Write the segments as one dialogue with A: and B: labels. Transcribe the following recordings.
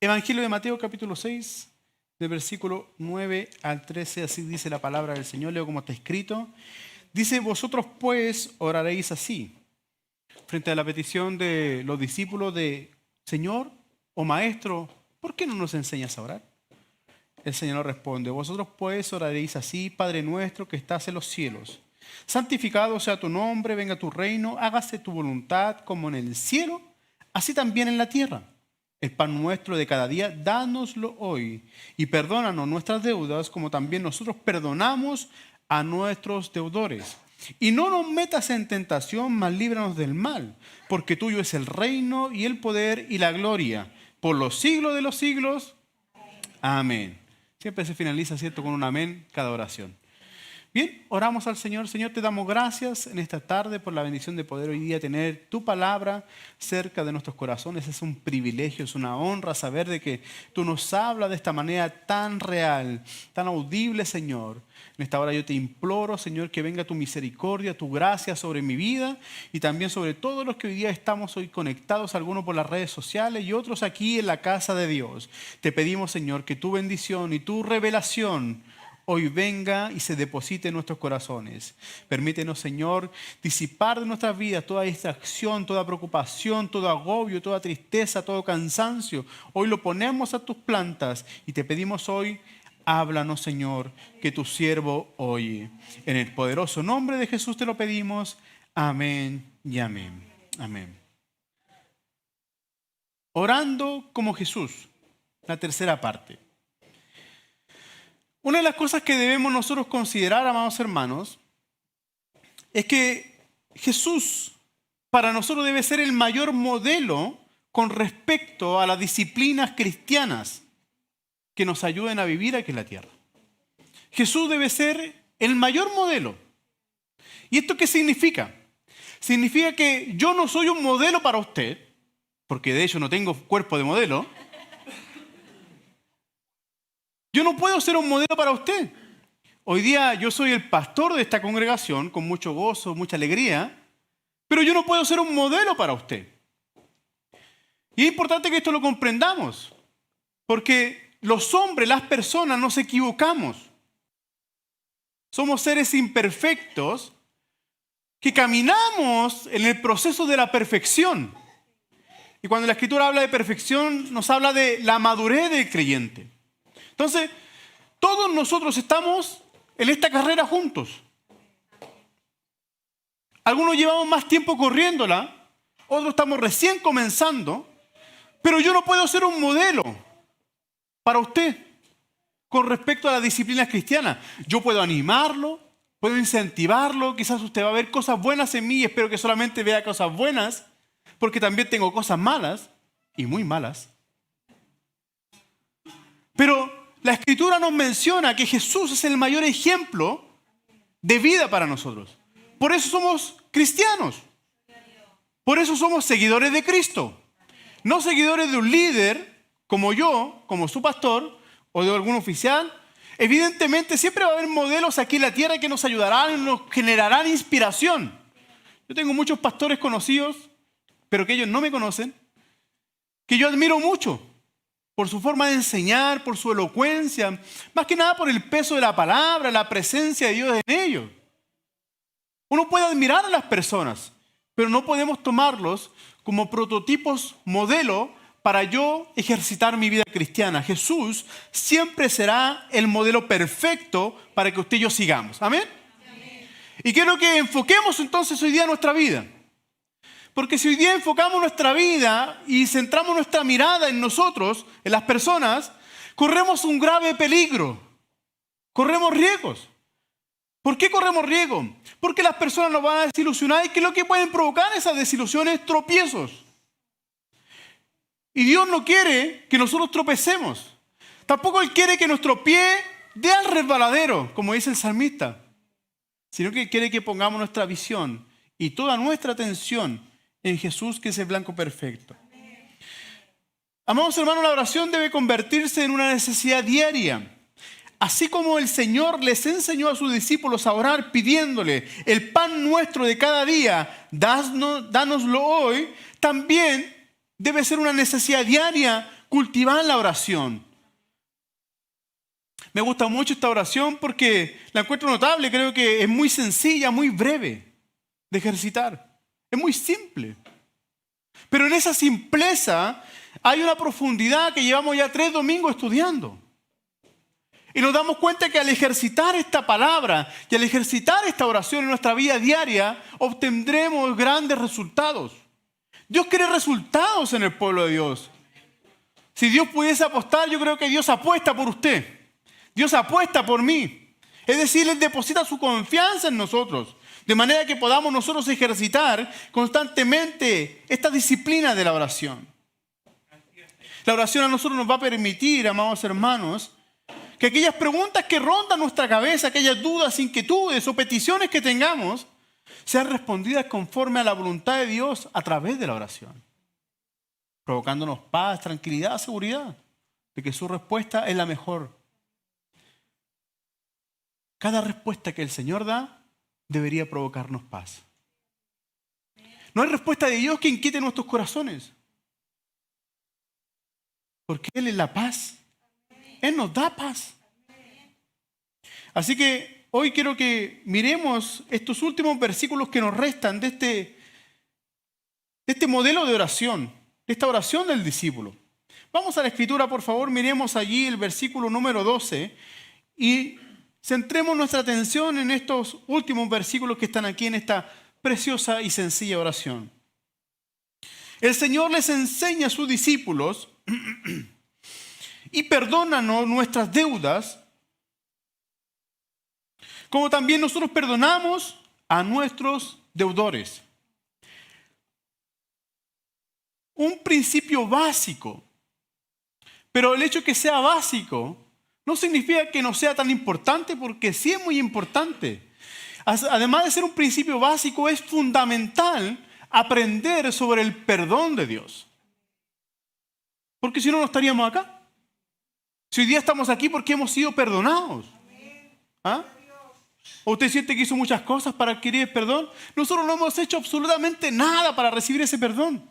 A: Evangelio de Mateo capítulo 6, del versículo 9 al 13, así dice la palabra del Señor, leo como está escrito. Dice, vosotros pues oraréis así, frente a la petición de los discípulos de, Señor o Maestro, ¿por qué no nos enseñas a orar? El Señor responde, vosotros pues oraréis así, Padre nuestro que estás en los cielos. Santificado sea tu nombre, venga tu reino, hágase tu voluntad como en el cielo, así también en la tierra. El pan nuestro de cada día, dánoslo hoy y perdónanos nuestras deudas como también nosotros perdonamos a nuestros deudores. Y no nos metas en tentación, mas líbranos del mal, porque tuyo es el reino y el poder y la gloria, por los siglos de los siglos. Amén. Siempre se finaliza, ¿cierto?, con un amén cada oración. Bien, oramos al Señor. Señor, te damos gracias en esta tarde por la bendición de poder hoy día tener tu palabra cerca de nuestros corazones. Es un privilegio, es una honra saber de que tú nos hablas de esta manera tan real, tan audible, Señor. En esta hora yo te imploro, Señor, que venga tu misericordia, tu gracia sobre mi vida y también sobre todos los que hoy día estamos hoy conectados, algunos por las redes sociales y otros aquí en la casa de Dios. Te pedimos, Señor, que tu bendición y tu revelación hoy venga y se deposite en nuestros corazones. Permítenos, Señor, disipar de nuestras vidas toda distracción, toda preocupación, todo agobio, toda tristeza, todo cansancio. Hoy lo ponemos a tus plantas y te pedimos hoy, háblanos, Señor, que tu siervo oye. En el poderoso nombre de Jesús te lo pedimos. Amén y amén. Amén. Orando como Jesús, la tercera parte. Una de las cosas que debemos nosotros considerar, amados hermanos, es que Jesús para nosotros debe ser el mayor modelo con respecto a las disciplinas cristianas que nos ayuden a vivir aquí en la tierra. Jesús debe ser el mayor modelo. ¿Y esto qué significa? Significa que yo no soy un modelo para usted, porque de hecho no tengo cuerpo de modelo. Yo no puedo ser un modelo para usted. Hoy día yo soy el pastor de esta congregación con mucho gozo, mucha alegría, pero yo no puedo ser un modelo para usted. Y es importante que esto lo comprendamos, porque los hombres, las personas, nos equivocamos. Somos seres imperfectos que caminamos en el proceso de la perfección. Y cuando la Escritura habla de perfección, nos habla de la madurez del creyente. Entonces, todos nosotros estamos en esta carrera juntos. Algunos llevamos más tiempo corriéndola, otros estamos recién comenzando, pero yo no puedo ser un modelo para usted con respecto a las disciplinas cristianas. Yo puedo animarlo, puedo incentivarlo, quizás usted va a ver cosas buenas en mí y espero que solamente vea cosas buenas, porque también tengo cosas malas y muy malas. Pero la Escritura nos menciona que Jesús es el mayor ejemplo de vida para nosotros. Por eso somos cristianos. Por eso somos seguidores de Cristo. No seguidores de un líder como yo, como su pastor, o de algún oficial. Evidentemente siempre va a haber modelos aquí en la tierra que nos ayudarán, nos generarán inspiración. Yo tengo muchos pastores conocidos, pero que ellos no me conocen, que yo admiro mucho. Por su forma de enseñar, por su elocuencia, más que nada por el peso de la palabra, la presencia de Dios en ellos. Uno puede admirar a las personas, pero no podemos tomarlos como prototipos modelo para yo ejercitar mi vida cristiana. Jesús siempre será el modelo perfecto para que usted y yo sigamos. ¿Amén? Amén. Y quiero que enfoquemos entonces hoy día nuestra vida. Porque si hoy día enfocamos nuestra vida y centramos nuestra mirada en nosotros, en las personas, corremos un grave peligro. Corremos riesgos. ¿Por qué corremos riesgos? Porque las personas nos van a desilusionar y que lo que pueden provocar esas desilusiones, tropiezos. Y Dios no quiere que nosotros tropecemos. Tampoco Él quiere que nuestro pie dé al resbaladero, como dice el salmista. Sino que quiere que pongamos nuestra visión y toda nuestra atención en Jesús, que es el blanco perfecto. Amados hermanos, la oración debe convertirse en una necesidad diaria. Así como el Señor les enseñó a sus discípulos a orar pidiéndole el pan nuestro de cada día, dánoslo hoy, también debe ser una necesidad diaria cultivar la oración. Me gusta mucho esta oración porque la encuentro notable. Creo que es muy sencilla, muy breve de ejercitar. Es muy simple. Pero en esa simpleza hay una profundidad que llevamos ya 3 domingos estudiando. Y nos damos cuenta que al ejercitar esta palabra y al ejercitar esta oración en nuestra vida diaria, obtendremos grandes resultados. Dios quiere resultados en el pueblo de Dios. Si Dios pudiese apostar, yo creo que Dios apuesta por usted. Dios apuesta por mí. Es decir, Él deposita su confianza en nosotros, de manera que podamos nosotros ejercitar constantemente esta disciplina de la oración. La oración a nosotros nos va a permitir, amados hermanos, que aquellas preguntas que rondan nuestra cabeza, aquellas dudas, inquietudes o peticiones que tengamos, sean respondidas conforme a la voluntad de Dios a través de la oración, provocándonos paz, tranquilidad, seguridad de que su respuesta es la mejor. Cada respuesta que el Señor da debería provocarnos paz. No hay respuesta de Dios que inquiete nuestros corazones, porque Él es la paz. Él nos da paz. Así que hoy quiero que miremos estos últimos versículos que nos restan de este modelo de oración, de esta oración del discípulo. Vamos a la Escritura, por favor, miremos allí el versículo número 12 y centremos nuestra atención en estos últimos versículos que están aquí en esta preciosa y sencilla oración. El Señor les enseña a sus discípulos y perdónanos nuestras deudas, como también nosotros perdonamos a nuestros deudores. Un principio básico, pero el hecho de que sea básico no significa que no sea tan importante, porque sí es muy importante. Además de ser un principio básico, es fundamental aprender sobre el perdón de Dios. Porque si no, no estaríamos acá. Si hoy día estamos aquí porque hemos sido perdonados. ¿Ah? ¿O usted siente que hizo muchas cosas para adquirir el perdón? Nosotros no hemos hecho absolutamente nada para recibir ese perdón.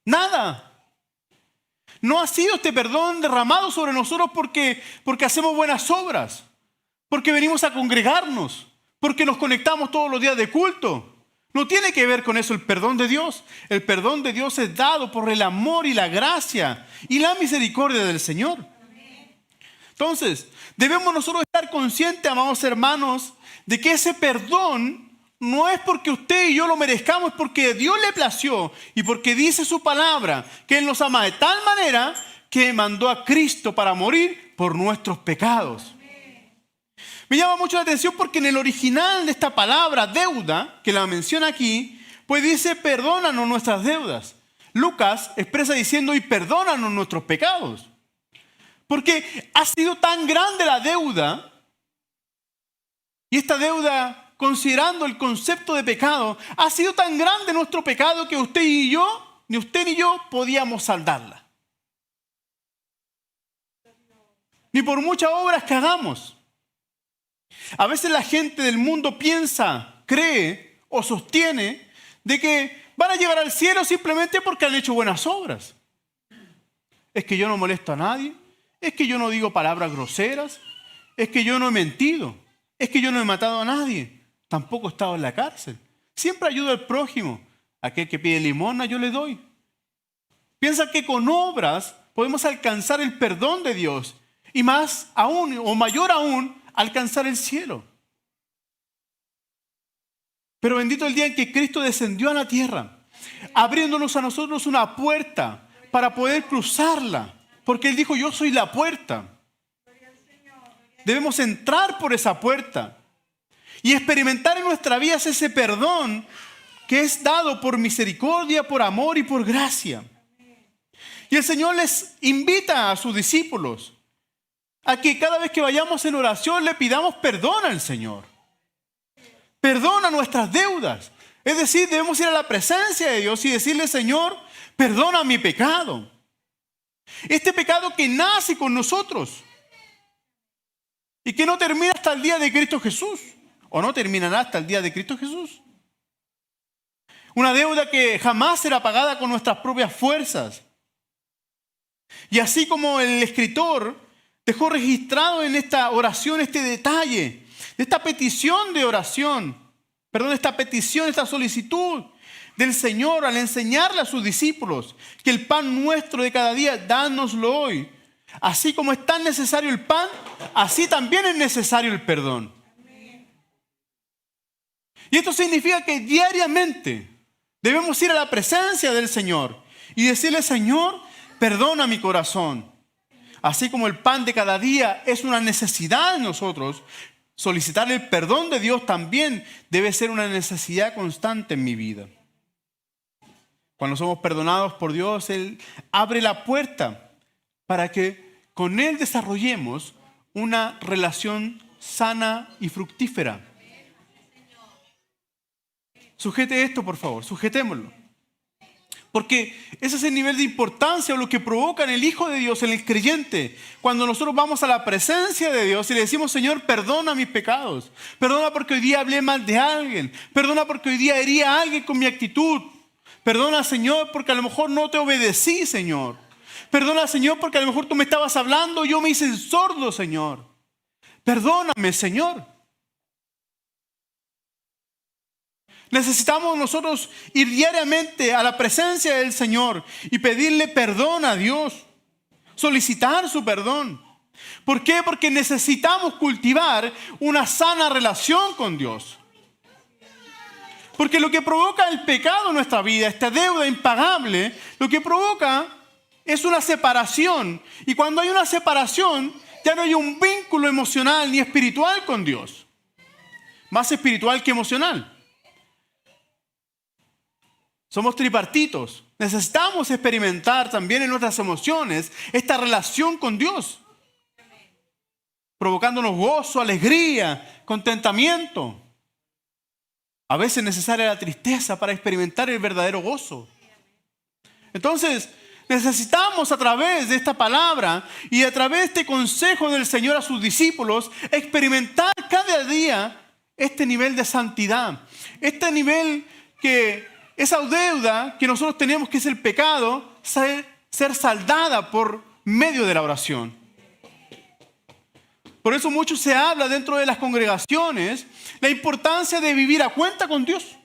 A: Nada. No ha sido este perdón derramado sobre nosotros porque hacemos buenas obras, porque venimos a congregarnos, porque nos conectamos todos los días de culto. No tiene que ver con eso el perdón de Dios. El perdón de Dios es dado por el amor y la gracia y la misericordia del Señor. Entonces, debemos nosotros estar conscientes, amados hermanos, de que ese perdón no es porque usted y yo lo merezcamos, es porque Dios le plació y porque dice su palabra que Él nos ama de tal manera que mandó a Cristo para morir por nuestros pecados. Me llama mucho la atención porque en el original de esta palabra, deuda, que la menciona aquí, pues dice perdónanos nuestras deudas. Lucas expresa diciendo y perdónanos nuestros pecados. Porque ha sido tan grande la deuda, y esta deuda, considerando el concepto de pecado, ha sido tan grande nuestro pecado que usted y yo, ni usted ni yo, podíamos saldarla. Ni por muchas obras que hagamos. A veces la gente del mundo piensa, cree o sostiene de que van a llegar al cielo simplemente porque han hecho buenas obras. Es que yo no molesto a nadie, es que yo no digo palabras groseras, es que yo no he mentido, es que yo no he matado a nadie, tampoco he estado en la cárcel. Siempre ayudo al prójimo, aquel que pide limosna yo le doy. Piensa que con obras podemos alcanzar el perdón de Dios y más aún o mayor aún alcanzar el cielo. Pero bendito el día en que Cristo descendió a la tierra, abriéndonos a nosotros una puerta para poder cruzarla, porque Él dijo, yo soy la puerta. Debemos entrar por esa puerta y experimentar en nuestra vida ese perdón que es dado por misericordia, por amor y por gracia. Y el Señor les invita a sus discípulos a que cada vez que vayamos en oración le pidamos perdón al Señor. Perdona nuestras deudas. Es decir, debemos ir a la presencia de Dios y decirle, Señor, perdona mi pecado. Este pecado que nace con nosotros y que no termina hasta el día de Cristo Jesús, o no terminará hasta el día de Cristo Jesús. Una deuda que jamás será pagada con nuestras propias fuerzas. Y así como el escritor dejó registrado en esta oración este detalle, esta petición de oración, esta petición, esta solicitud del Señor al enseñarle a sus discípulos que el pan nuestro de cada día, dánoslo hoy. Así como es tan necesario el pan, así también es necesario el perdón. Y esto significa que diariamente debemos ir a la presencia del Señor y decirle: Señor, perdona mi corazón. Así como el pan de cada día es una necesidad en nosotros, solicitar el perdón de Dios también debe ser una necesidad constante en mi vida. Cuando somos perdonados por Dios, Él abre la puerta para que con Él desarrollemos una relación sana y fructífera. Sujete esto, por favor, sujetémoslo. Porque ese es el nivel de importancia o lo que provoca en el Hijo de Dios, en el creyente. Cuando nosotros vamos a la presencia de Dios y le decimos: Señor, perdona mis pecados. Perdona porque hoy día hablé mal de alguien. Perdona porque hoy día herí a alguien con mi actitud. Perdona, Señor, porque a lo mejor no te obedecí, Señor. Perdona, Señor, porque a lo mejor tú me estabas hablando y yo me hice sordo, Señor. Perdóname, Señor. Necesitamos nosotros ir diariamente a la presencia del Señor y pedirle perdón a Dios, solicitar su perdón. ¿Por qué? Porque necesitamos cultivar una sana relación con Dios. Porque lo que provoca el pecado en nuestra vida, esta deuda impagable, lo que provoca es una separación. Y cuando hay una separación, ya no hay un vínculo emocional ni espiritual con Dios. Más espiritual que emocional. Somos tripartitos. Necesitamos experimentar también en nuestras emociones esta relación con Dios, provocándonos gozo, alegría, contentamiento. A veces es necesaria la tristeza para experimentar el verdadero gozo. Entonces, necesitamos a través de esta palabra y a través de este consejo del Señor a sus discípulos experimentar cada día este nivel de santidad, este nivel que esa deuda que nosotros tenemos, que es el pecado, ser saldada por medio de la oración. Por eso mucho se habla dentro de las congregaciones la importancia de vivir a cuenta con Dios.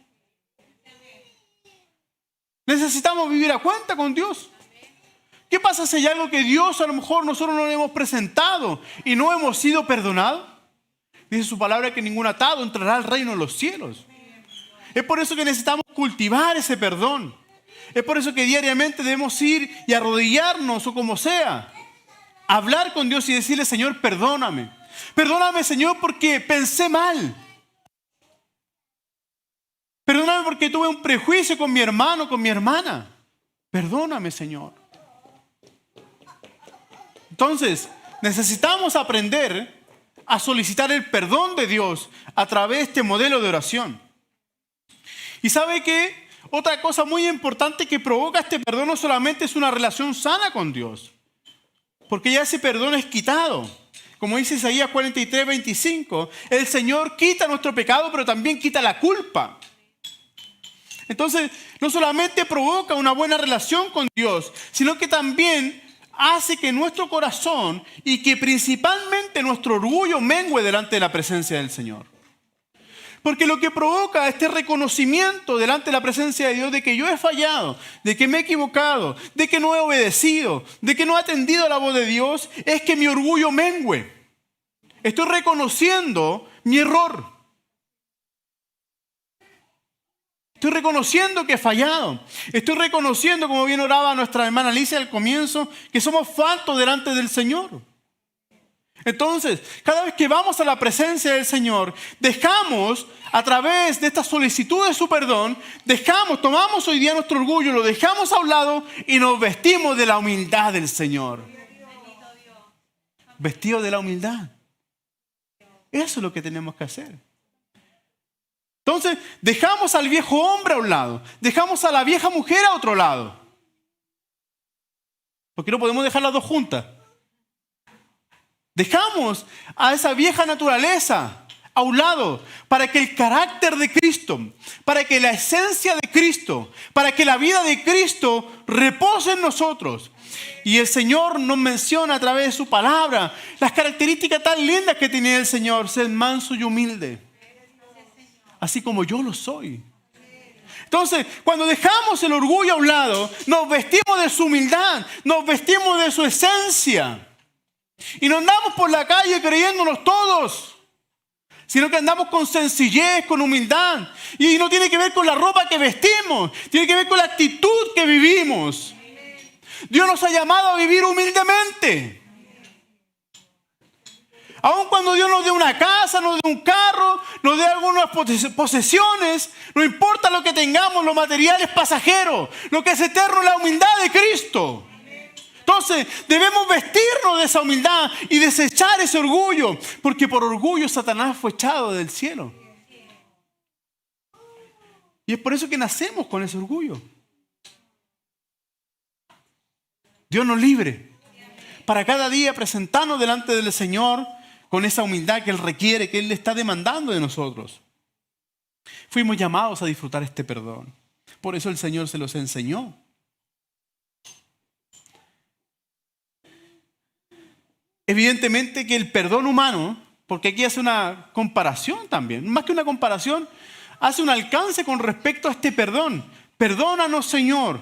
A: Necesitamos vivir a cuenta con Dios. ¿Qué pasa si hay algo que Dios a lo mejor nosotros no le hemos presentado y no hemos sido perdonados? Dice su palabra que ningún atado entrará al reino de los cielos. Es por eso que necesitamos cultivar ese perdón. Es por eso que diariamente debemos ir y arrodillarnos o como sea, hablar con Dios y decirle: Señor, perdóname. Perdóname, Señor, porque pensé mal. Perdóname porque tuve un prejuicio con mi hermano, con mi hermana. Perdóname, Señor. Entonces, necesitamos aprender a solicitar el perdón de Dios a través de este modelo de oración. Y ¿sabe qué? Otra cosa muy importante que provoca este perdón no solamente es una relación sana con Dios, porque ya ese perdón es quitado. Como dice Isaías 43, 25, el Señor quita nuestro pecado, pero también quita la culpa. Entonces, no solamente provoca una buena relación con Dios, sino que también hace que nuestro corazón y que principalmente nuestro orgullo mengue delante de la presencia del Señor. Porque lo que provoca este reconocimiento delante de la presencia de Dios de que yo he fallado, de que me he equivocado, de que no he obedecido, de que no he atendido a la voz de Dios, es que mi orgullo mengue. Estoy reconociendo mi error. Estoy reconociendo que he fallado. Estoy reconociendo, como bien oraba nuestra hermana Alicia al comienzo, que somos faltos delante del Señor. Entonces, cada vez que vamos a la presencia del Señor, dejamos a través de esta solicitud de su perdón, tomamos hoy día nuestro orgullo, lo dejamos a un lado y nos vestimos de la humildad del Señor. Vestidos de la humildad. Eso es lo que tenemos que hacer. Entonces, dejamos al viejo hombre a un lado, dejamos a la vieja mujer a otro lado. Porque no podemos dejar las dos juntas. Dejamos a esa vieja naturaleza a un lado para que el carácter de Cristo, para que la esencia de Cristo, para que la vida de Cristo repose en nosotros. Y el Señor nos menciona a través de su palabra las características tan lindas que tiene el Señor: ser manso y humilde, así como yo lo soy. Entonces, cuando dejamos el orgullo a un lado, nos vestimos de su humildad, nos vestimos de su esencia. Y no andamos por la calle creyéndonos todos, sino que andamos con sencillez, con humildad. Y no tiene que ver con la ropa que vestimos, tiene que ver con la actitud que vivimos. Dios nos ha llamado a vivir humildemente. Aun cuando Dios nos dé una casa, nos dé un carro, nos dé algunas posesiones, no importa lo que tengamos, lo material es pasajero. Lo que es eterno es la humildad de Cristo. Entonces debemos vestirnos de esa humildad y desechar ese orgullo, porque por orgullo Satanás fue echado del cielo. Y es por eso que nacemos con ese orgullo. Dios nos libre para cada día presentarnos delante del Señor con esa humildad que Él requiere, que Él le está demandando de nosotros. Fuimos llamados a disfrutar este perdón. Por eso el Señor se los enseñó. Evidentemente que el perdón humano, porque aquí hace una comparación también, más que una comparación, hace un alcance con respecto a este perdón. Perdónanos, Señor,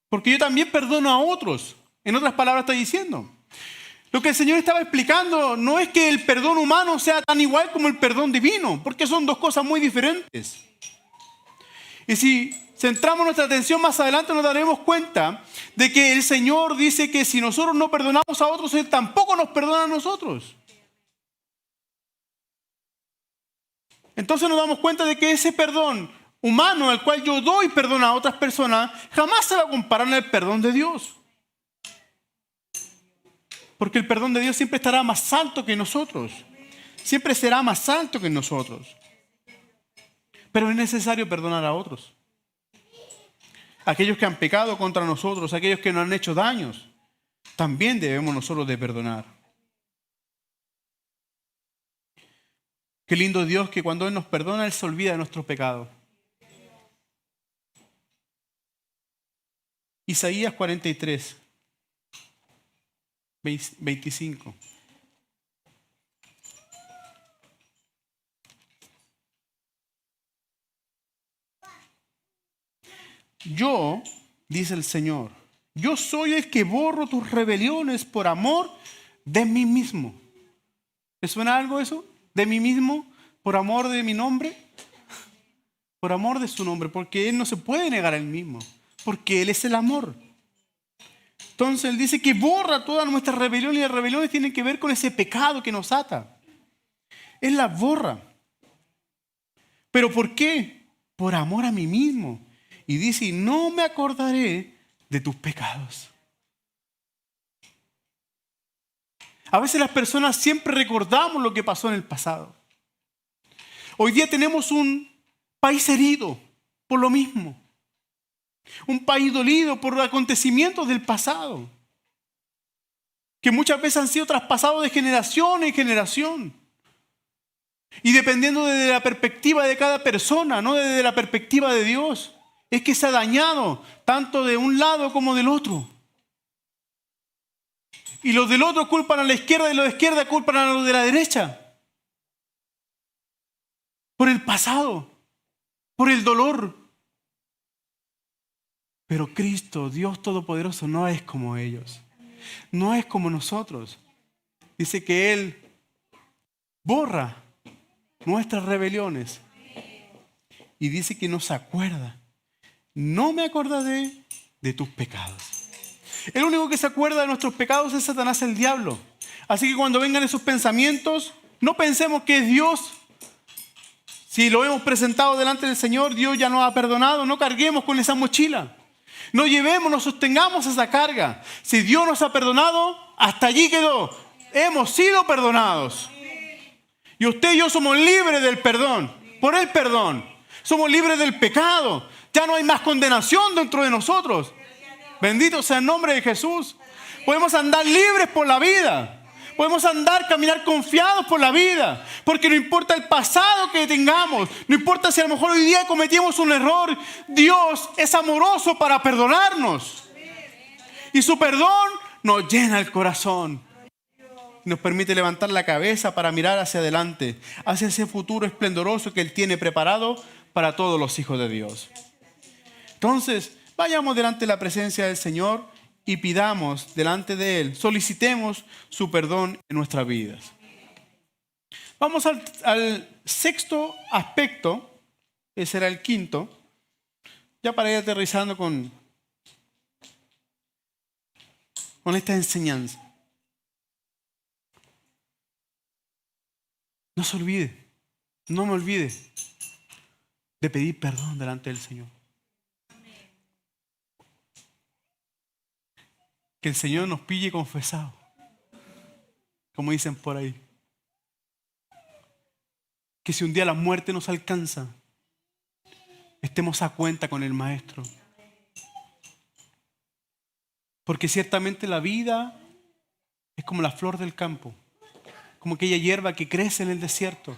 A: porque yo también perdono a otros. En otras palabras está diciendo. Lo que el Señor estaba explicando no es que el perdón humano sea tan igual como el perdón divino, porque son dos cosas muy diferentes. Y si centramos nuestra atención más adelante, nos daremos cuenta de que el Señor dice que si nosotros no perdonamos a otros, Él tampoco nos perdona a nosotros. Entonces nos damos cuenta de que ese perdón humano al cual yo doy perdón a otras personas jamás se va a comparar al perdón de Dios. Porque el perdón de Dios siempre estará más alto que nosotros. Siempre será más alto que nosotros. Pero es necesario perdonar a otros. Aquellos que han pecado contra nosotros, aquellos que nos han hecho daños, también debemos nosotros de perdonar. Qué lindo Dios que cuando Él nos perdona, Él se olvida de nuestros pecados. Isaías 43. 25. Yo, dice el Señor, yo soy el que borro tus rebeliones por amor de mí mismo. ¿Les suena algo eso? ¿De mí mismo? ¿Por amor de mi nombre? Por amor de su nombre, porque Él no se puede negar a Él mismo, porque Él es el amor. Entonces Él dice que borra todas nuestras rebeliones, y las rebeliones tienen que ver con ese pecado que nos ata. Él las borra. ¿Pero por qué? Por amor a mí mismo. Y dice, no me acordaré de tus pecados. A veces las personas siempre recordamos lo que pasó en el pasado. Hoy día tenemos un país herido por lo mismo. Un país dolido por los acontecimientos del pasado, que muchas veces han sido traspasados de generación en generación. Y dependiendo de la perspectiva de cada persona, no desde la perspectiva de Dios, es que se ha dañado tanto de un lado como del otro. Y los del otro culpan a la izquierda y los de la izquierda culpan a los de la derecha. Por el pasado, por el dolor. Pero Cristo, Dios Todopoderoso, no es como ellos. No es como nosotros. Dice que Él borra nuestras rebeliones. Y dice que no se acuerda. No me acordaré de tus pecados. El único que se acuerda de nuestros pecados es Satanás, el diablo. Así que cuando vengan esos pensamientos, no pensemos que es Dios. Si lo hemos presentado delante del Señor, Dios ya nos ha perdonado. No carguemos con esa mochila. No llevemos, no sostengamos esa carga. Si Dios nos ha perdonado, hasta allí quedó. Hemos sido perdonados. Y usted y yo somos libres del perdón. Por el perdón. Somos libres del pecado. Ya no hay más condenación dentro de nosotros. Bendito sea el nombre de Jesús. Podemos andar libres por la vida. Podemos caminar confiados por la vida, porque no importa el pasado que tengamos, no importa si a lo mejor hoy día cometimos un error, Dios es amoroso para perdonarnos. Y su perdón nos llena el corazón. Nos permite levantar la cabeza para mirar hacia adelante, hacia ese futuro esplendoroso que Él tiene preparado para todos los hijos de Dios. Entonces, vayamos delante de la presencia del Señor y pidamos delante de Él, solicitemos su perdón en nuestras vidas. Vamos al sexto aspecto, que será el quinto, ya para ir aterrizando con esta enseñanza. No se olvide, no me olvide de pedir perdón delante del Señor. Que el Señor nos pille confesado, como dicen por ahí. Que si un día la muerte nos alcanza, estemos a cuenta con el Maestro. Porque ciertamente la vida es como la flor del campo, como aquella hierba que crece en el desierto.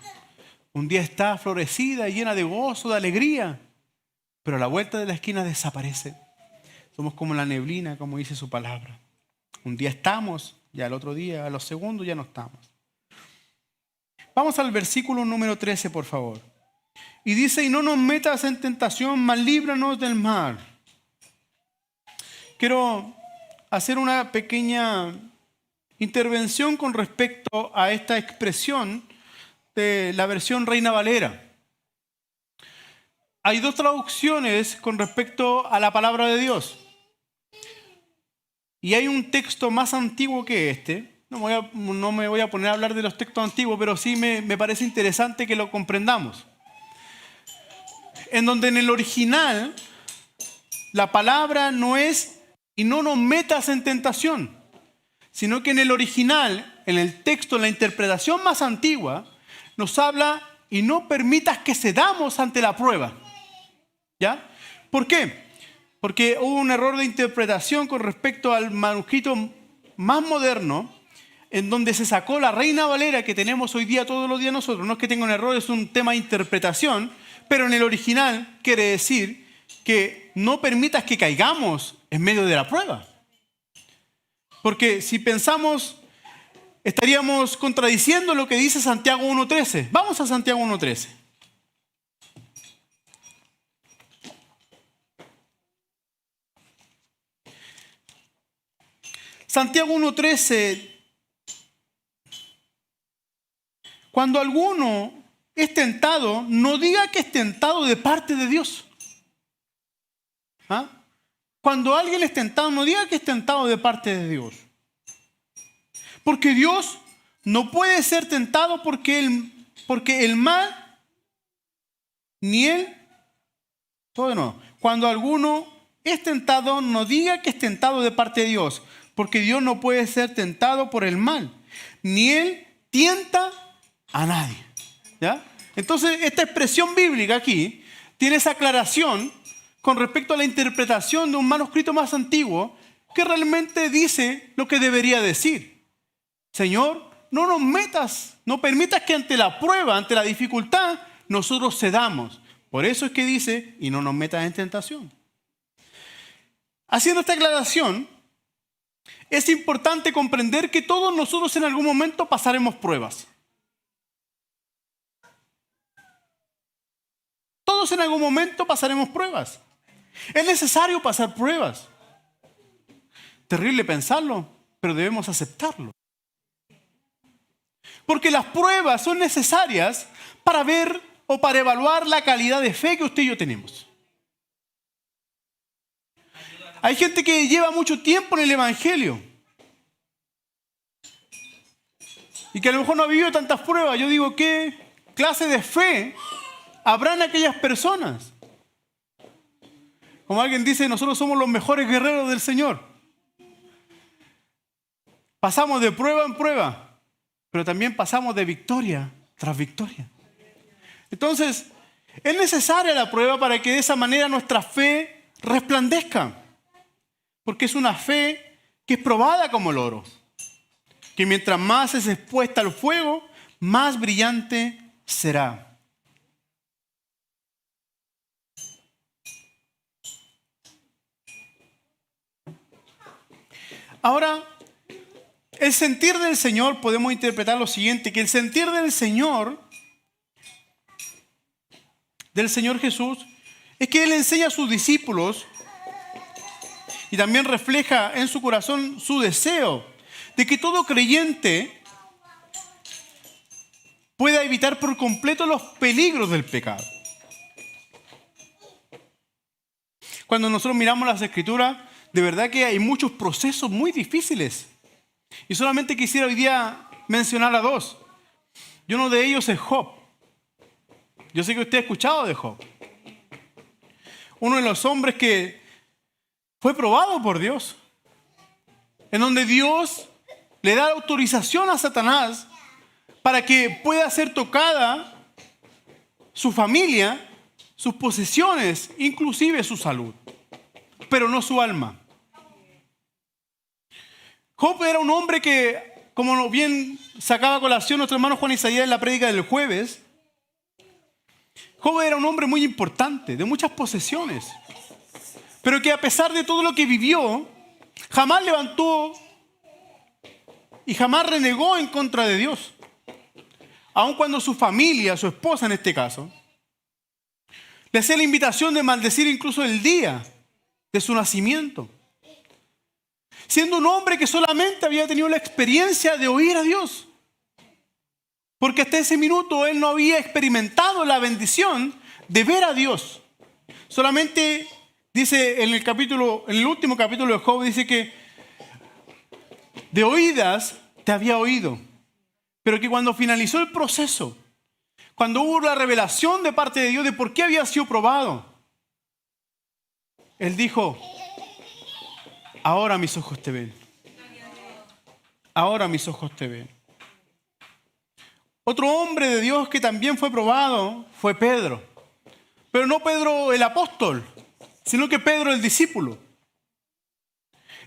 A: Un día está florecida y llena de gozo, de alegría, pero a la vuelta de la esquina desaparece. Somos como la neblina, como dice su palabra. Un día estamos, ya el otro día, a los segundos ya no estamos. Vamos al versículo número 13, por favor. Y dice, y no nos metas en tentación, mas líbranos del mal. Quiero hacer una pequeña intervención con respecto a esta expresión de la versión Reina Valera. Hay dos traducciones con respecto a la palabra de Dios. Y hay un texto más antiguo que este. No me voy a poner a hablar de los textos antiguos, pero sí me parece interesante que lo comprendamos. En donde en el original la palabra no es y no nos metas en tentación, sino que en el original, en el texto, en la interpretación más antigua, nos habla y no permitas que cedamos ante la prueba. ¿Ya? ¿Por qué? Porque hubo un error de interpretación con respecto al manuscrito más moderno, en donde se sacó la Reina Valera que tenemos hoy día todos los días nosotros. No es que tenga un error, es un tema de interpretación, pero en el original quiere decir que no permitas que caigamos en medio de la prueba. Porque si pensamos, estaríamos contradiciendo lo que dice Santiago 1.13. Vamos a Santiago 1.13. Santiago 1.13. Cuando alguno es tentado, no diga que es tentado de parte de Dios. ¿Ah? Cuando alguien es tentado, no diga que es tentado de parte de Dios. Porque Dios no puede ser tentado porque el mal, ni él, todo de nuevo. Cuando alguno es tentado, no diga que es tentado de parte de Dios, porque Dios no puede ser tentado por el mal, ni él tienta a nadie. ¿Ya? Entonces, esta expresión bíblica aquí tiene esa aclaración con respecto a la interpretación de un manuscrito más antiguo que realmente dice lo que debería decir. Señor, no nos metas, no permitas que ante la prueba, ante la dificultad, nosotros cedamos. Por eso es que dice, y no nos metas en tentación. Haciendo esta aclaración, es importante comprender que todos nosotros en algún momento pasaremos pruebas. Todos en algún momento pasaremos pruebas. Es necesario pasar pruebas. Terrible pensarlo, pero debemos aceptarlo. Porque las pruebas son necesarias para ver o para evaluar la calidad de fe que usted y yo tenemos. Hay gente que lleva mucho tiempo en el Evangelio y que a lo mejor no ha vivido tantas pruebas. Yo digo, ¿qué clase de fe habrán aquellas personas? Como alguien dice, nosotros somos los mejores guerreros del Señor. Pasamos de prueba en prueba, pero también pasamos de victoria tras victoria. Entonces, es necesaria la prueba para que de esa manera nuestra fe resplandezca. Porque es una fe que es probada como el oro. que mientras más es expuesta al fuego, más brillante será. Ahora, el sentir del Señor podemos interpretar lo siguiente, que el sentir del Señor Jesús, es que Él enseña a sus discípulos y también refleja en su corazón su deseo de que todo creyente pueda evitar por completo los peligros del pecado. Cuando nosotros miramos las Escrituras, de verdad que hay muchos procesos muy difíciles. Y solamente quisiera hoy día mencionar a dos. Y uno de ellos es Job. Yo sé que usted ha escuchado de Job. Uno de los hombres que fue probado por Dios. En donde Dios le da autorización a Satanás para que pueda ser tocada su familia, sus posesiones, inclusive su salud, pero no su alma. Job era un hombre que, como bien sacaba a colación nuestro hermano Juan Isaías en la prédica del jueves, Job era un hombre muy importante, de muchas posesiones, pero que a pesar de todo lo que vivió, jamás levantó y jamás renegó en contra de Dios. Aun cuando su familia, su esposa en este caso, le hacía la invitación de maldecir incluso el día de su nacimiento. Siendo un hombre que solamente había tenido la experiencia de oír a Dios. Porque hasta ese minuto él no había experimentado la bendición de ver a Dios. Solamente dice en el último capítulo de Job, dice que de oídas te había oído. Pero que cuando finalizó el proceso, cuando hubo la revelación de parte de Dios de por qué había sido probado, él dijo: ahora mis ojos te ven. Ahora mis ojos te ven. Otro hombre de Dios que también fue probado fue Pedro. Pero no Pedro el apóstol, sino que Pedro el discípulo.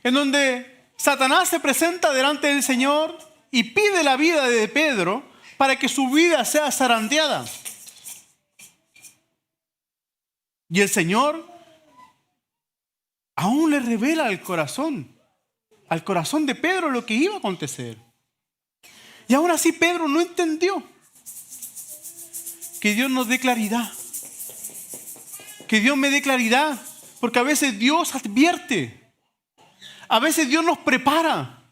A: En donde Satanás se presenta delante del Señor y pide la vida de Pedro para que su vida sea zarandeada. Y el Señor aún le revela al corazón de Pedro lo que iba a acontecer. Y aún así Pedro no entendió. Que Dios nos dé claridad. Que Dios me dé claridad. Porque a veces Dios advierte. A veces Dios nos prepara.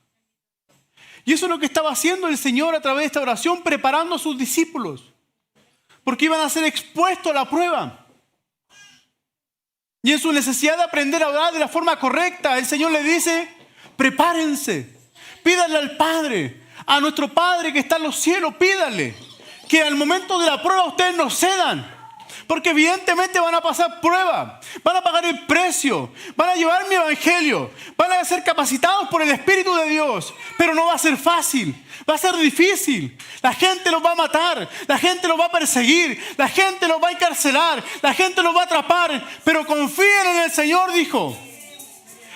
A: Y eso es lo que estaba haciendo el Señor a través de esta oración, preparando a sus discípulos. Porque iban a ser expuestos a la prueba. Y en su necesidad de aprender a orar de la forma correcta, el Señor le dice: prepárense, pídanle al Padre, a nuestro Padre que está en los cielos, pídanle que al momento de la prueba ustedes no cedan. Porque evidentemente van a pasar pruebas, van a pagar el precio, van a llevar mi evangelio, van a ser capacitados por el Espíritu de Dios. Pero no va a ser fácil, va a ser difícil. La gente los va a matar, la gente los va a perseguir, la gente los va a encarcelar, la gente los va a atrapar. Pero confíen en el Señor, dijo.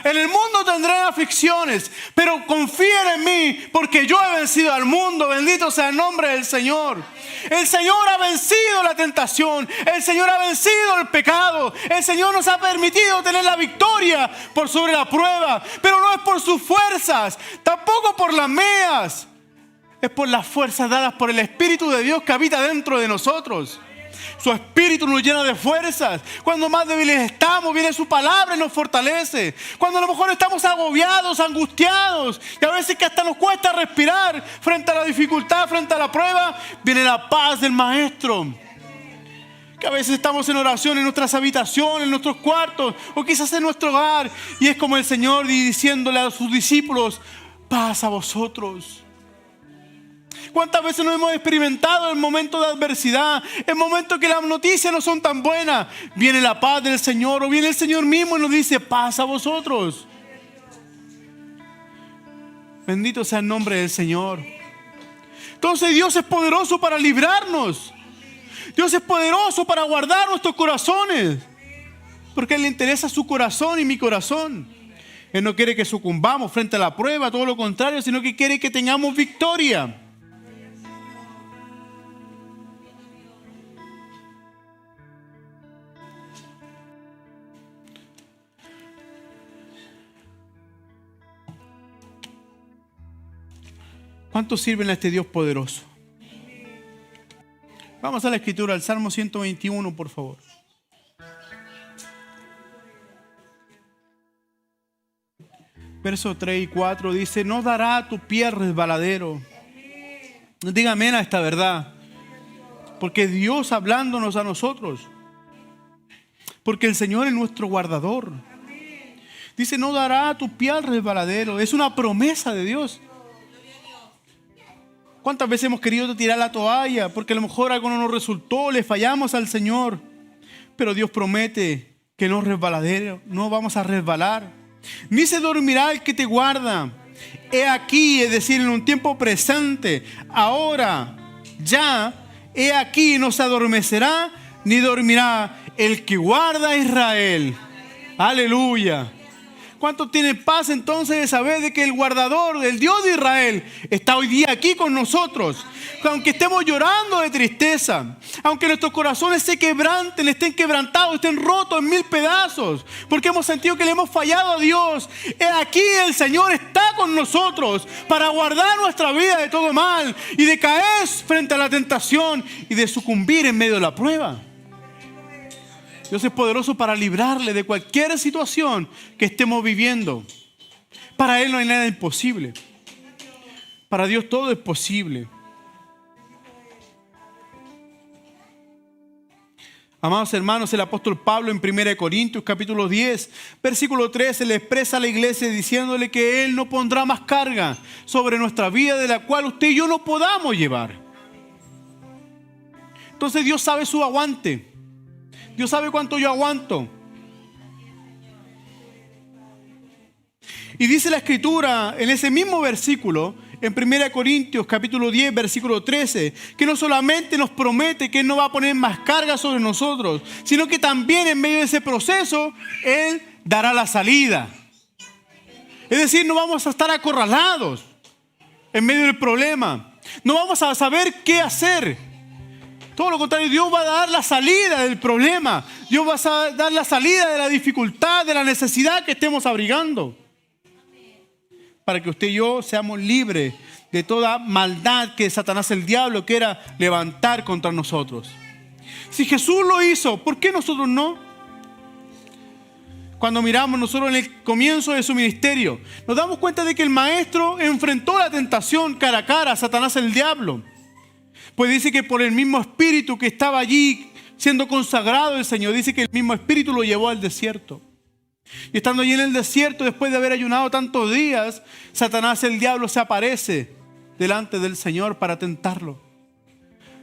A: En el mundo tendrán aflicciones, pero confíen en mí, porque yo he vencido al mundo. Bendito sea el nombre del Señor. El Señor ha vencido la tentación. El Señor ha vencido el pecado. El Señor nos ha permitido tener la victoria por sobre la prueba. Pero no es por sus fuerzas, tampoco por las mías. Es por las fuerzas dadas por el Espíritu de Dios que habita dentro de nosotros. Su Espíritu nos llena de fuerzas. Cuando más débiles estamos, viene su palabra y nos fortalece. Cuando a lo mejor estamos agobiados, angustiados, y a veces que hasta nos cuesta respirar frente a la dificultad, frente a la prueba, viene la paz del Maestro. Que a veces estamos en oración en nuestras habitaciones, en nuestros cuartos, o quizás en nuestro hogar, y es como el Señor diciéndole a sus discípulos: paz a vosotros. ¿Cuántas veces nos hemos experimentado en momentos de adversidad, en momentos que las noticias no son tan buenas? Viene la paz del Señor, o viene el Señor mismo y nos dice: paz a vosotros. Bendito sea el nombre del Señor. Entonces Dios es poderoso para librarnos. Dios es poderoso para guardar nuestros corazones. Porque a Él le interesa su corazón y mi corazón. Él no quiere que sucumbamos frente a la prueba, todo lo contrario, sino que quiere que tengamos victoria. ¿Cuántos sirven a este Dios poderoso? Vamos a la escritura, al Salmo 121, por favor. Versos 3 y 4 dice: no dará tu pie resbaladero. Diga amén a esta verdad. Porque Dios hablándonos a nosotros. Porque el Señor es nuestro guardador. Dice: no dará tu pie al resbaladero. Es una promesa de Dios. ¿Cuántas veces hemos querido tirar la toalla? Porque a lo mejor algo no nos resultó, le fallamos al Señor. Pero Dios promete que no resbaladero, no vamos a resbalar. Ni se dormirá el que te guarda. He aquí, es decir, en un tiempo presente, ahora, ya, he aquí, no se adormecerá ni dormirá el que guarda a Israel. Aleluya. ¿Cuántos tienen paz entonces de saber de que el guardador, el Dios de Israel, está hoy día aquí con nosotros? Aunque estemos llorando de tristeza, aunque nuestros corazones se quebranten, estén quebrantados, estén rotos en 1000 pedazos, porque hemos sentido que le hemos fallado a Dios. Aquí el Señor está con nosotros para guardar nuestra vida de todo mal y de caer frente a la tentación y de sucumbir en medio de la prueba. Dios es poderoso para librarle de cualquier situación que estemos viviendo. Para Él no hay nada imposible. Para Dios todo es posible. Amados hermanos, el apóstol Pablo en 1 Corintios capítulo 10, versículo 13, le expresa a la iglesia diciéndole que Él no pondrá más carga sobre nuestra vida de la cual usted y yo no podamos llevar. Entonces Dios sabe su aguante. Dios sabe cuánto yo aguanto. Y dice la escritura en ese mismo versículo, en 1 Corintios capítulo 10, versículo 13, que no solamente nos promete que Él no va a poner más carga sobre nosotros, sino que también en medio de ese proceso Él dará la salida. Es decir, no vamos a estar acorralados en medio del problema. No vamos a saber qué hacer. Todo lo contrario, Dios va a dar la salida del problema. Dios va a dar la salida de la dificultad, de la necesidad que estemos abrigando. Para que usted y yo seamos libres de toda maldad que Satanás, el diablo, quiera levantar contra nosotros. Si Jesús lo hizo, ¿por qué nosotros no? Cuando miramos nosotros en el comienzo de su ministerio, nos damos cuenta de que el maestro enfrentó la tentación cara a cara a Satanás, el diablo. Pues dice que por el mismo espíritu que estaba allí siendo consagrado el Señor, dice que el mismo espíritu lo llevó al desierto. Y estando allí en el desierto, después de haber ayunado tantos días, Satanás, el diablo, se aparece delante del Señor para tentarlo.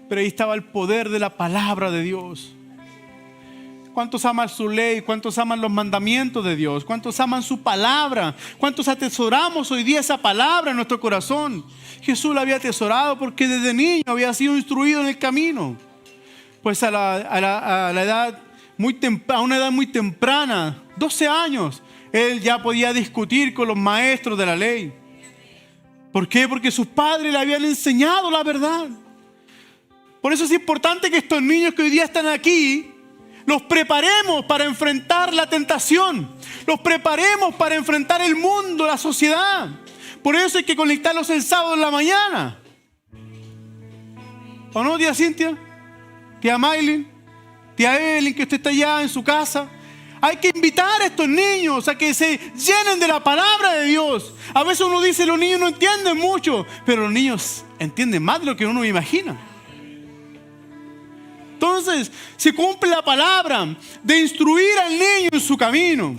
A: Pero ahí estaba el poder de la palabra de Dios. ¿Cuántos aman su ley? ¿Cuántos aman los mandamientos de Dios? ¿Cuántos aman su palabra? ¿Cuántos atesoramos hoy día esa palabra en nuestro corazón? Jesús la había atesorado porque desde niño había sido instruido en el camino. Pues a una edad muy temprana, 12 años, Él ya podía discutir con los maestros de la ley. ¿Por qué? Porque sus padres le habían enseñado la verdad. Por eso es importante que estos niños que hoy día están aquí, los preparemos para enfrentar la tentación. Los preparemos para enfrentar el mundo, la sociedad. Por eso hay que conectarlos el sábado en la mañana. ¿O no, tía Cintia? Tía Maylin, tía Evelyn, que usted está allá en su casa. Hay que invitar a estos niños a que se llenen de la palabra de Dios. A veces uno dice, los niños no entienden mucho, pero los niños entienden más de lo que uno imagina. Entonces, se cumple la palabra de instruir al niño en su camino.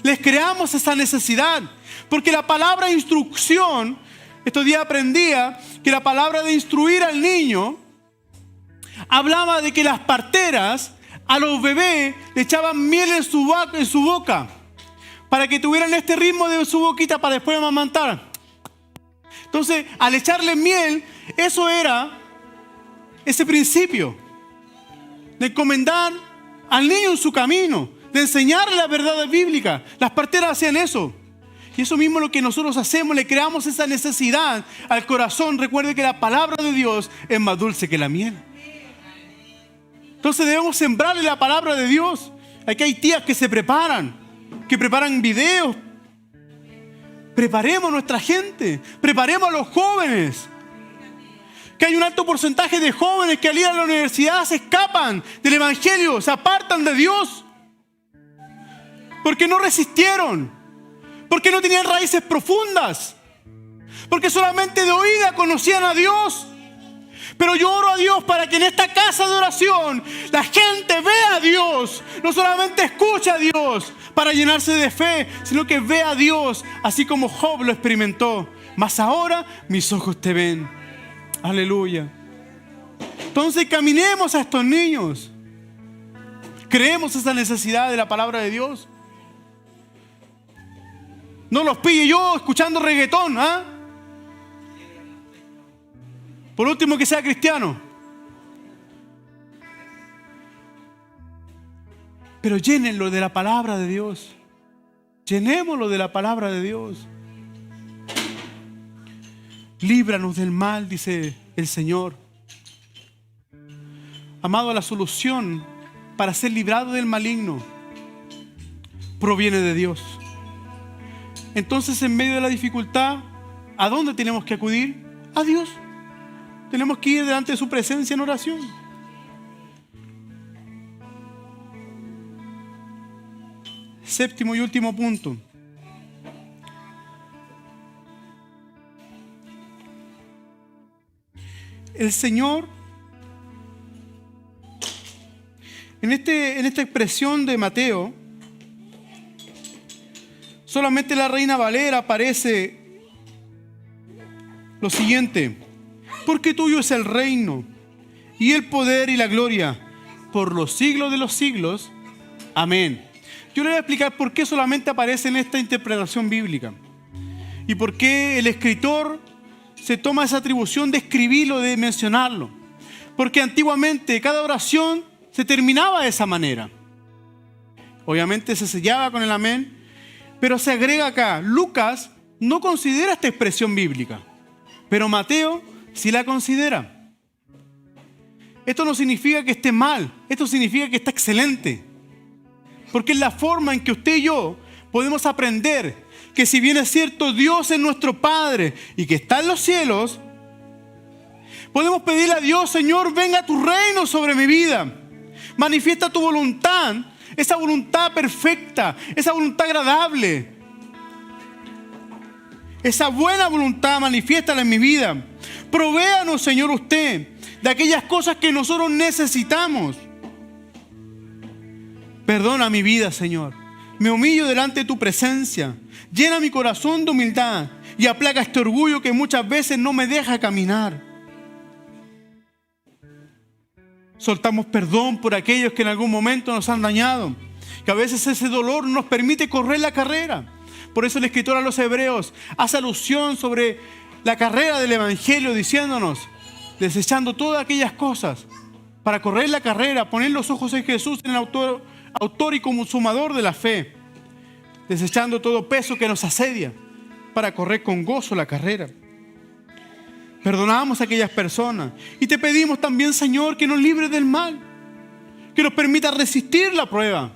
A: Les creamos esa necesidad. Porque la palabra instrucción, estos días aprendía que la palabra de instruir al niño hablaba de que las parteras a los bebés le echaban miel en su boca para que tuvieran este ritmo de su boquita para después amamantar. Entonces, al echarle miel, eso era ese principio de encomendar al niño en su camino, de enseñar las verdades bíblicas. Las parteras hacían eso. Y eso mismo es lo que nosotros hacemos, le creamos esa necesidad al corazón. Recuerde que la palabra de Dios es más dulce que la miel. Entonces debemos sembrarle la palabra de Dios. Aquí hay tías que se preparan, que preparan videos. Preparemos a nuestra gente, preparemos a los jóvenes. Que hay un alto porcentaje de jóvenes que al ir a la universidad se escapan del evangelio, se apartan de Dios. Porque no resistieron, porque no tenían raíces profundas, porque solamente de oída conocían a Dios. Pero yo oro a Dios para que en esta casa de oración la gente vea a Dios. No solamente escuche a Dios para llenarse de fe, sino que vea a Dios así como Job lo experimentó. Mas ahora mis ojos te ven. Aleluya. Entonces caminemos a estos niños. Creemos esa necesidad de la palabra de Dios. No los pille yo escuchando reggaetón, ¿ah? Por último, que sea cristiano. Pero llénenlo de la palabra de Dios. Llenémoslo de la palabra de Dios. Líbranos del mal, dice el Señor. Amado, la solución para ser librado del maligno proviene de Dios. Entonces, en medio de la dificultad, ¿a dónde tenemos que acudir? A Dios. Tenemos que ir delante de su presencia en oración. Séptimo y último punto. El Señor, en esta expresión de Mateo, solamente la Reina Valera aparece lo siguiente: porque tuyo es el reino, y el poder y la gloria, por los siglos de los siglos. Amén. Yo le voy a explicar por qué solamente aparece en esta interpretación bíblica. Y por qué el escritor se toma esa atribución de escribirlo, de mencionarlo. Porque antiguamente cada oración se terminaba de esa manera. Obviamente se sellaba con el amén, pero se agrega acá. Lucas no considera esta expresión bíblica, pero Mateo sí la considera. Esto no significa que esté mal, esto significa que está excelente. Porque es la forma en que usted y yo podemos aprender que si bien es cierto Dios es nuestro Padre y que está en los cielos, podemos pedirle a Dios: Señor, venga tu reino sobre mi vida. Manifiesta tu voluntad, esa voluntad perfecta, esa voluntad agradable. Esa buena voluntad, manifiéstala en mi vida. Provéanos, Señor, usted de aquellas cosas que nosotros necesitamos. Perdona mi vida, Señor. Me humillo delante de tu presencia. Llena mi corazón de humildad y aplaca este orgullo que muchas veces no me deja caminar. Soltamos perdón por aquellos que en algún momento nos han dañado, que a veces ese dolor no nos permite correr la carrera. Por eso el escritor a los Hebreos hace alusión sobre la carrera del Evangelio, diciéndonos: desechando todas aquellas cosas para correr la carrera, poner los ojos en Jesús, en el autor y consumador de la fe, desechando todo peso que nos asedia para correr con gozo la carrera. Perdonamos a aquellas personas y te pedimos también, Señor, que nos libres del mal, que nos permita resistir la prueba.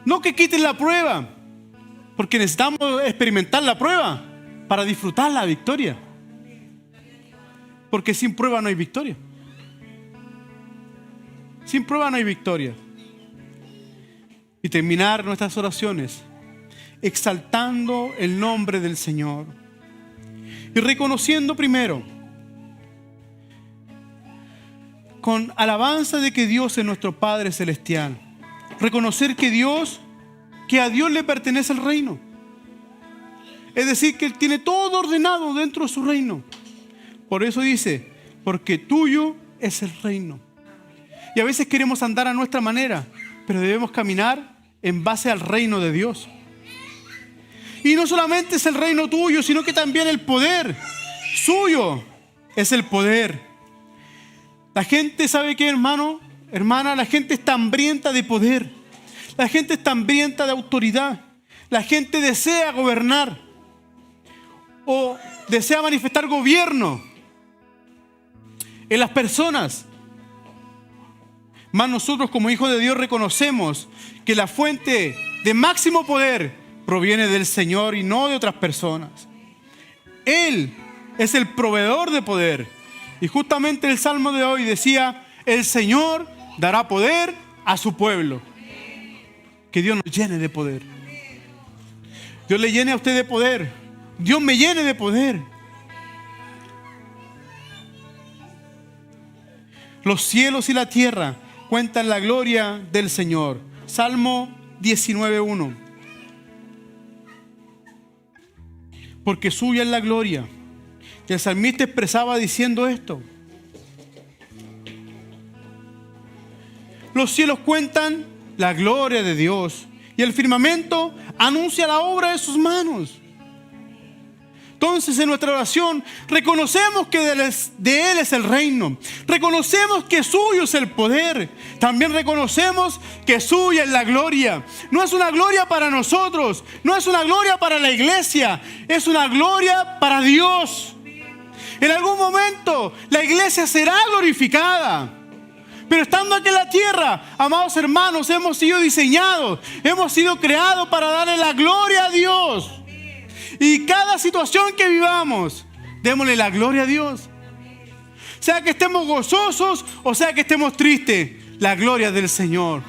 A: No que quiten la prueba, porque necesitamos experimentar la prueba para disfrutar la victoria. Porque sin prueba no hay victoria. Sin prueba no hay victoria. Y terminar nuestras oraciones exaltando el nombre del Señor y reconociendo primero con alabanza de que Dios es nuestro Padre Celestial. Reconocer que a Dios le pertenece el reino. Es decir, que Él tiene todo ordenado dentro de su reino. Por eso dice: porque tuyo es el reino. Y a veces queremos andar a nuestra manera, pero debemos caminar en base al reino de Dios. Y no solamente es el reino tuyo, sino que también el poder suyo es el poder. La gente, ¿sabe qué, hermano? Hermana, la gente está hambrienta de poder. La gente está hambrienta de autoridad. La gente desea gobernar o desea manifestar gobierno en las personas. Mas nosotros como hijos de Dios reconocemos que la fuente de máximo poder proviene del Señor y no de otras personas. Él es el proveedor de poder. Y justamente el Salmo de hoy decía, el Señor dará poder a su pueblo. Que Dios nos llene de poder. Dios le llene a usted de poder. Dios me llene de poder. Los cielos y la tierra cuentan la gloria del Señor. Salmo 19:1. Porque suya es la gloria. Y el salmista expresaba diciendo esto. Los cielos cuentan la gloria de Dios y el firmamento anuncia la obra de sus manos. Entonces en nuestra oración reconocemos que de Él es el reino. Reconocemos que suyo es el poder. También reconocemos que suya es la gloria. No es una gloria para nosotros. No es una gloria para la iglesia. Es una gloria para Dios. En algún momento la iglesia será glorificada. Pero estando aquí en la tierra, amados hermanos, hemos sido diseñados. Hemos sido creados para darle la gloria a Dios. Y cada situación que vivamos, démosle la gloria a Dios. Sea que estemos gozosos o sea que estemos tristes, la gloria del Señor.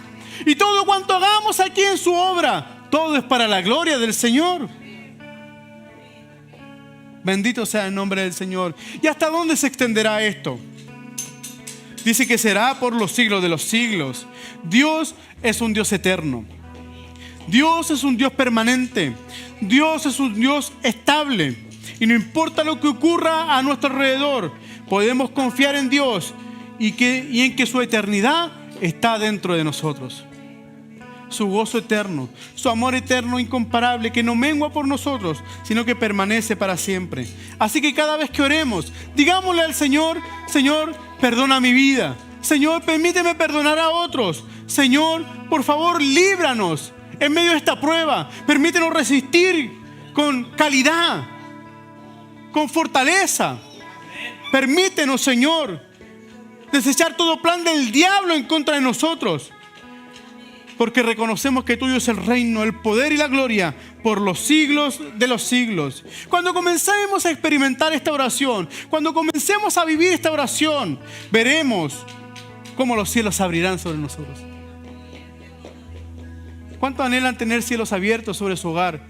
A: Y todo cuanto hagamos aquí en su obra, todo es para la gloria del Señor. Bendito sea el nombre del Señor. ¿Y hasta dónde se extenderá esto? Dice que será por los siglos de los siglos. Dios es un Dios eterno. Dios es un Dios permanente. Dios es un Dios estable. Y no importa lo que ocurra a nuestro alrededor, podemos confiar en Dios y en que su eternidad está dentro de nosotros. Su gozo eterno, su amor eterno incomparable que no mengua por nosotros, sino que permanece para siempre. Así que cada vez que oremos, digámosle al Señor, Señor, perdona mi vida. Señor, permíteme perdonar a otros. Señor, por favor, líbranos en medio de esta prueba. Permítenos resistir con calidad, con fortaleza. Permítenos, Señor, desechar todo plan del diablo en contra de nosotros. Porque reconocemos que tuyo es el reino, el poder y la gloria por los siglos de los siglos. Cuando comencemos a experimentar esta oración, cuando comencemos a vivir esta oración, veremos cómo los cielos se abrirán sobre nosotros. ¿Cuánto anhelan tener cielos abiertos sobre su hogar?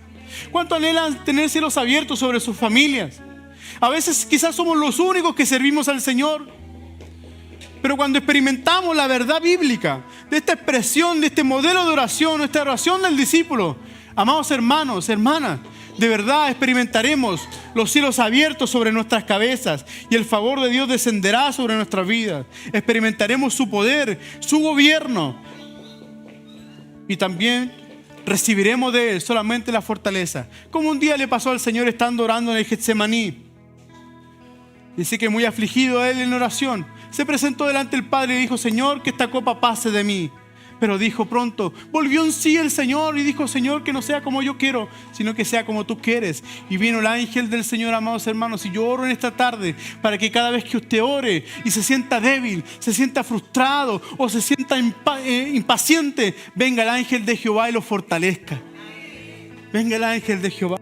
A: ¿Cuánto anhelan tener cielos abiertos sobre sus familias? A veces quizás somos los únicos que servimos al Señor. Pero cuando experimentamos la verdad bíblica de esta expresión, de este modelo de oración, esta oración del discípulo, amados hermanos, hermanas, de verdad experimentaremos los cielos abiertos sobre nuestras cabezas y el favor de Dios descenderá sobre nuestras vidas. Experimentaremos su poder, su gobierno y también recibiremos de Él solamente la fortaleza. Como un día le pasó al Señor estando orando en el Getsemaní. Dice que muy afligido Él en oración, se presentó delante del Padre y dijo, Señor, que esta copa pase de mí. Pero dijo pronto, volvió en sí el Señor y dijo, Señor, que no sea como yo quiero, sino que sea como tú quieres. Y vino el ángel del Señor, amados hermanos, y yo oro en esta tarde para que cada vez que usted ore y se sienta débil, se sienta frustrado o se sienta impaciente, venga el ángel de Jehová y lo fortalezca. Venga el ángel de Jehová.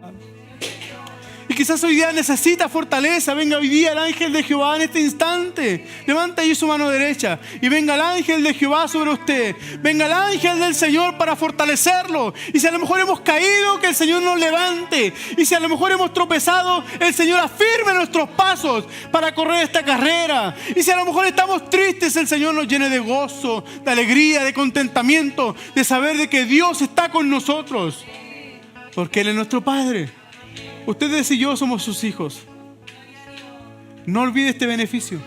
A: Y quizás hoy día necesita fortaleza. Venga hoy día el ángel de Jehová en este instante. Levanta ahí su mano derecha y venga el ángel de Jehová sobre usted. Venga el ángel del Señor para fortalecerlo. Y si a lo mejor hemos caído, que el Señor nos levante. Y si a lo mejor hemos tropezado, el Señor afirme nuestros pasos para correr esta carrera. Y si a lo mejor estamos tristes, el Señor nos llene de gozo, de alegría, de contentamiento, de saber de que Dios está con nosotros. Porque Él es nuestro Padre. Ustedes y yo somos sus hijos. No olvide este beneficio.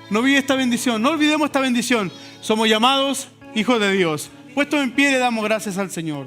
A: No olvide esta bendición. No olvidemos esta bendición. Somos llamados hijos de Dios. Puestos en pie le damos gracias al Señor.